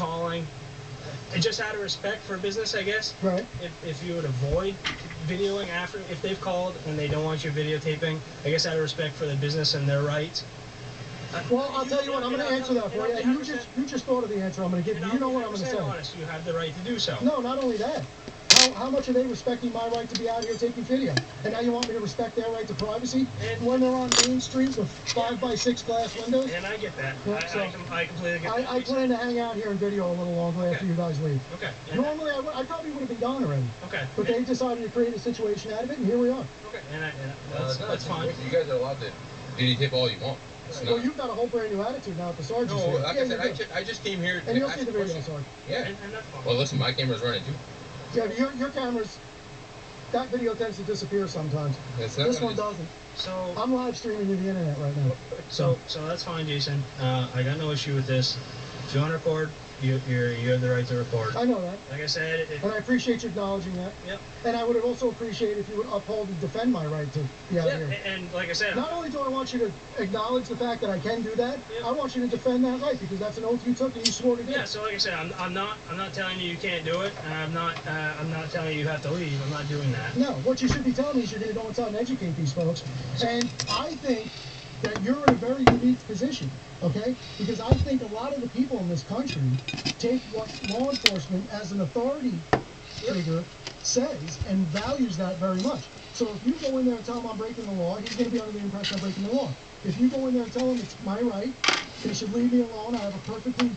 calling, just out of respect for business, I guess. Right. If you would avoid videoing after, if they've called and they don't want you videotaping, I guess out of respect for the business and their rights. Well, I'll tell you what, I'm going to answer that for you. You just thought of the answer I'm going to give you. You know what I'm going to say. Honest, you have the right to do so. No, not only that. How much are they respecting my right to be out here taking video? And now you want me to respect their right to privacy when they're on Main Street with 5x6 glass windows? And I get that. I completely get that. I plan to hang out here and video a little longer after you guys leave. Okay. Normally, I probably would have been gone already. Okay. But they decided to create a situation out of it, and here we are. Okay. That's fine. You guys are allowed to videotape all you want. Well, you've got a whole brand new attitude now at the Sargent's. No, like I said, I just came here. And you'll see the video, Sarge. Yeah. And that's fine. Well, listen, my camera's running too. Yeah, your cameras, that video tends to disappear sometimes. This one doesn't. So I'm live streaming to the internet right now. So that's fine, Jason. I got no issue with this. If you want to record, you have the right to record. I know that. Like I said, and I appreciate you acknowledging that. Yep. And I would have also appreciated if you would uphold and defend my right to be out here. And like I said, not only do I want you to acknowledge the fact that I can do that, I want you to defend that right because that's an oath you took and you swore to do. Yeah. So like I said, I'm not telling you can't do it, and I'm not telling you have to leave. I'm not doing that. No. What you should be telling me is you're going to go inside and educate these folks. And I think that you're in a very unique position, okay? Because I think a lot of the people in this country take what law enforcement as an authority figure says and values that very much. So if you go in there and tell him I'm breaking the law, he's going to be under the impression I'm breaking the law. If you go in there and tell him it's my right, he should leave me alone, I have a perfectly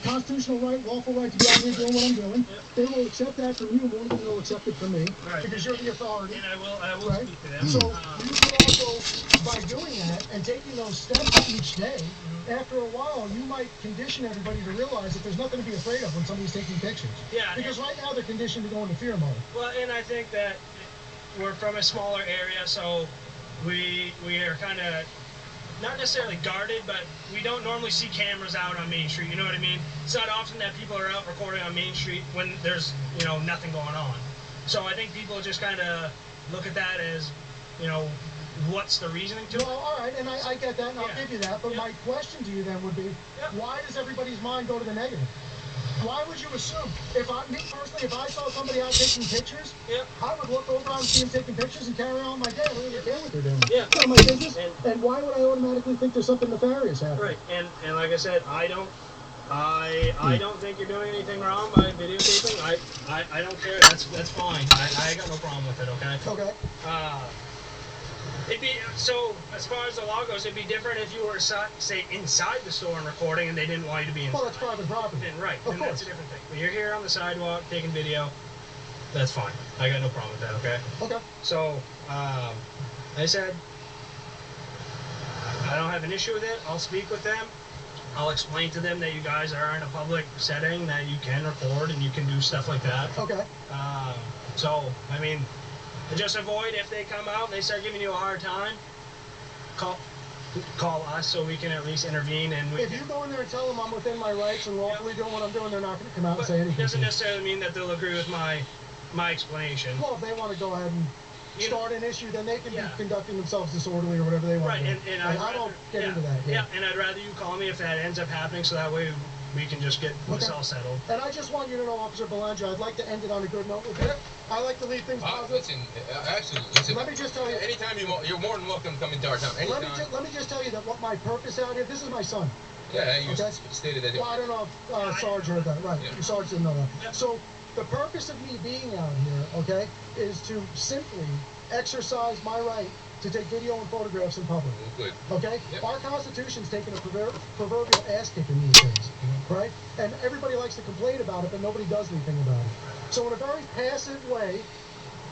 constitutional right, lawful right to be out here doing what I'm doing. They will accept that from you more than they'll accept it from me, because you're the authority. And I will speak to them. So you can also, by doing that and taking those steps each day, after a while, you might condition everybody to realize that there's nothing to be afraid of when somebody's taking pictures. Yeah. Because right now they're conditioned to go into fear mode. Well, and I think that we're from a smaller area, so we are kind of not necessarily guarded, but we don't normally see cameras out on Main Street. You know what I mean? It's not often that people are out recording on Main Street when there's nothing going on. So I think people just kind of look at that as what's the reasoning to it? Well, all right, and I get that, and I'll give you that. But my question to you then would be, why does everybody's mind go to the negative? Why would you assume? Me personally, if I saw somebody out taking pictures, I would look over and see them taking pictures and carry on my day. I don't even care what they're doing. Yeah. It's not my business. And why would I automatically think there's something nefarious happening? Right. And like I said, I don't think you're doing anything wrong by videotaping. I don't care. That's fine. I got no problem with it. Okay. Okay. It'd be so as far as the law goes, it'd be different if you were say inside the store and recording, and they didn't want you to be inside. Well, that's private property. Right. Then that's a different thing. When you're here on the sidewalk taking video, that's fine. I got no problem with that. Okay. Okay. So, I said I don't have an issue with it. I'll speak with them. I'll explain to them that you guys are in a public setting, that you can record and you can do stuff like that. Okay. So, I mean, just avoid if they come out and they start giving you a hard time, call us so we can at least intervene. And if you go in there and tell them I'm within my rights and lawfully doing what I'm doing, they're not going to come out and say anything. It doesn't necessarily mean that they'll agree with my explanation. Well, if they want to go ahead and start an issue, then they can be conducting themselves disorderly or whatever they want to do. And I don't get into that. Yeah, and I'd rather you call me if that ends up happening, so that way we can just get this all settled. And I just want you to know, Officer Belanger, I'd like to end it on a good note with you. I like to leave things positive. Listen, let me just tell you. Anytime you're more than welcome to come into our town. Anytime. Let me just tell you that what my purpose out here, this is my son. Yeah, you stated that. Well, I don't know if Sarge heard that. Right, Sarge didn't know that. Yep. So the purpose of me being out here, okay, is to simply exercise my right to take video and photographs in public. Good. Okay? Yep. Our Constitution's taken a proverbial ass kicking these days, right? And everybody likes to complain about it, but nobody does anything about it. So in a very passive way,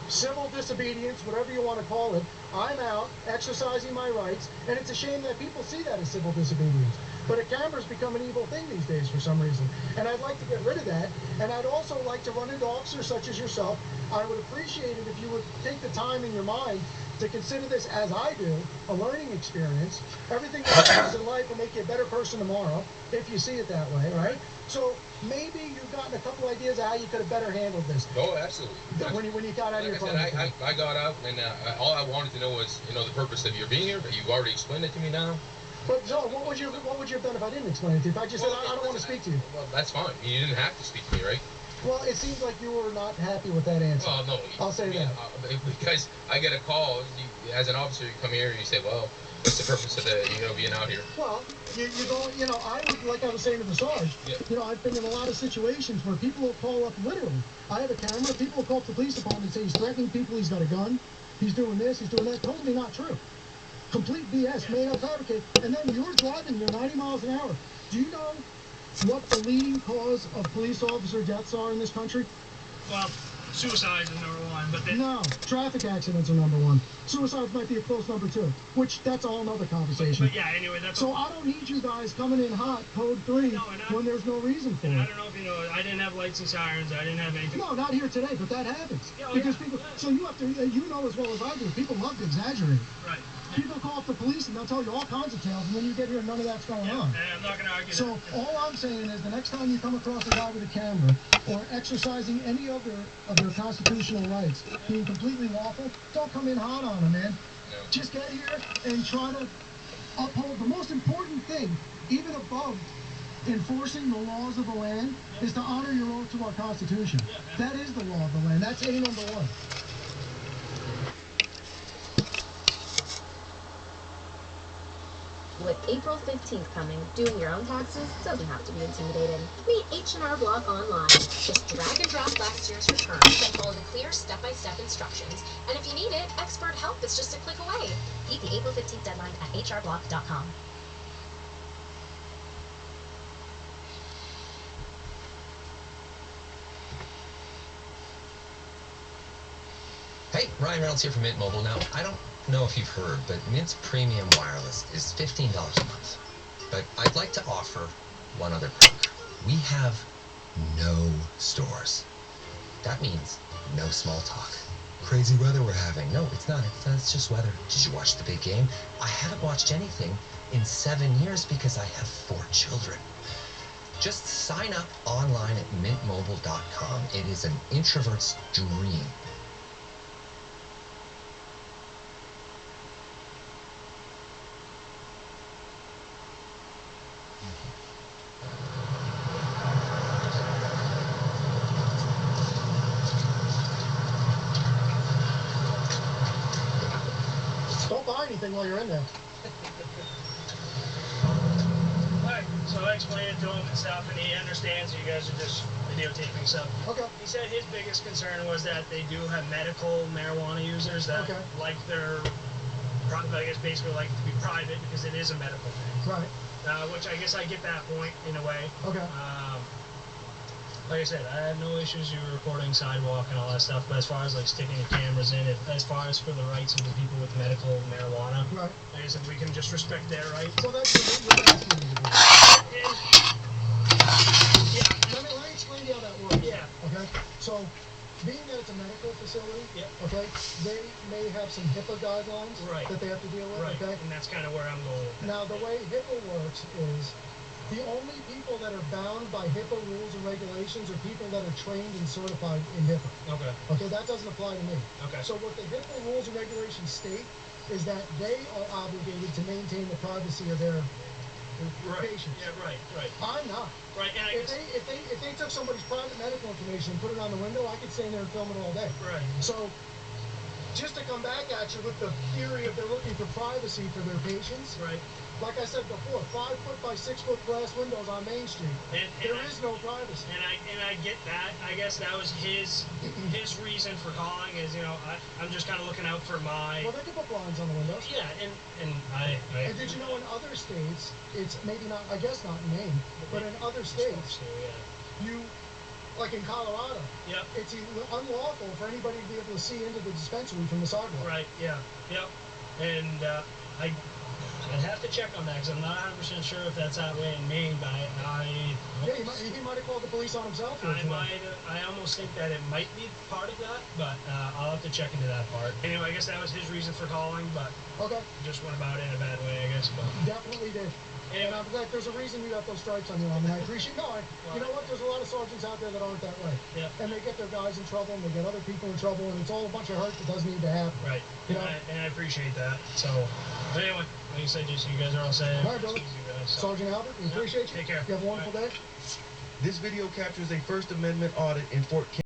civil disobedience, whatever you want to call it, I'm out exercising my rights, and it's a shame that people see that as civil disobedience. But a camera's become an evil thing these days for some reason. And I'd like to get rid of that. And I'd also like to run into officers such as yourself. I would appreciate it if you would take the time in your mind to consider this, as I do, a learning experience. Everything that happens in life will make you a better person tomorrow, if you see it that way, right? So maybe you've gotten a couple ideas of how you could have better handled this. Oh, absolutely. When you got out of your car. I got out, and all I wanted to know was, the purpose of your being here, but you've already explained it to me now. But Joe, what would you have done if I didn't explain it to you? If I just said I don't want to speak to you. Well, that's fine. You didn't have to speak to me, right? Well, it seems like you were not happy with that answer. Well, no. I'll say that. Because I get a call, as an officer, you come here and you say, well, what's the purpose of being out here? Well, you don't, I would, like I was saying to the Sarge, I've been in a lot of situations where people will call up literally. I have a camera, people will call up the police department and say he's threatening people, he's got a gun, he's doing this, he's doing that. Totally not true. Complete BS, made up, fabricated. And then you're driving, you're 90 miles an hour. Do you know what the leading cause of police officer deaths are in this country? Well, suicide is number one, but then... No, traffic accidents are number one. Suicides might be a close number two, which that's a whole nother conversation. But yeah, anyway, that's... So I don't need you guys coming in hot, code 3, when there's no reason for it. I don't know if you know, I didn't have lights and sirens, I didn't have anything. No, not here today, but that happens. Yeah, because people, so you have to, you know as well as I do, people love to exaggerate. Right. People call up the police and they'll tell you all kinds of tales, and then you get here and none of that's going on. I'm not going to argue So that. all I'm saying is the next time you come across a guy with a camera or exercising any other of their constitutional rights, being completely lawful, don't come in hot on him, man. No. Just get here and try to uphold the most important thing, even above enforcing the laws of the land, is to honor your oath to our Constitution. That is the law of the land. That's A number one. With April 15th coming, doing your own taxes doesn't have to be intimidating. Meet H&R Block online. Just drag and drop last year's return, then follow the clear step-by-step instructions. And if you need it, expert help is just a click away. Beat the April 15th deadline at hrblock.com. Hey, Ryan Reynolds here from Mint Mobile. Now, I don't know if you've heard, but Mint's premium wireless is $15 a month. But I'd like to offer one other perk. We have no stores. That means no small talk. Crazy weather we're having. No, it's not. It's just weather. Did you watch the big game? I haven't watched anything in 7 years because I have 4 children. Just sign up online at mintmobile.com. It is an introvert's dream. Don't buy anything while you're in there. Alright, so I explained it to him and stuff, and he understands you guys are just videotaping stuff. Okay. He said his biggest concern was that they do have medical marijuana users that like their, I guess basically like to be private because it is a medical thing. Right. Which I guess I get that point in a way. Okay. Like I said, I have no issues you recording sidewalk and all that stuff, but as far as like sticking the cameras in, as far as for the rights of the people with medical marijuana, Right. like I said, we can just respect their rights. So that's what you're asking me to do. Yeah. Let me explain to you how that works. Yeah. Okay. So, being that it's a medical facility, okay, they may have some HIPAA guidelines that they have to deal with. Right. Okay. And that's kind of where I'm going with that. Now, the way HIPAA works is the only people that are bound by HIPAA rules and regulations are people that are trained and certified in HIPAA. Okay. Okay, that doesn't apply to me. Okay. So what the HIPAA rules and regulations state is that they are obligated to maintain the privacy of their patients. Yeah, right. I'm not. Right, and If they took somebody's private medical information and put it on the window, I could stay in there and film it all day. Right. So, just to come back at you with the theory of they're looking for privacy for their patients. Right. Like I said before, 5 foot by 6 foot glass windows on Main Street. There is no privacy. And I get that. I guess that was his reason for calling is, I'm just kind of looking out for my. Well, they can put blinds on the windows. Yeah, and I. And did you know in other states, it's maybe not, I guess not in Maine, but in other states, you, like in Colorado, it's unlawful for anybody to be able to see into the dispensary from the sidewalk. Right. Yeah. Yep. And I'd have to check on that because I'm not 100% sure if that's that way in Maine, but Yeah, he might have called the police on himself. I almost think that it might be part of that, but I'll have to check into that part. Anyway, I guess that was his reason for calling, but just went about it in a bad way, I guess. But definitely did. And I'm glad there's a reason you got those stripes on your arm, and I appreciate. You know what? There's a lot of sergeants out there that aren't that way. Yeah. And they get their guys in trouble, and they get other people in trouble, and it's all a bunch of hurt that doesn't need to happen. Right. You know? And I appreciate that. So. But anyway, like you said, Jason, you guys are all safe. All right, brother. You guys, so. Sergeant Albert, we appreciate you. Take care. You have a wonderful day. This video captures a First Amendment audit in Fort Campbell.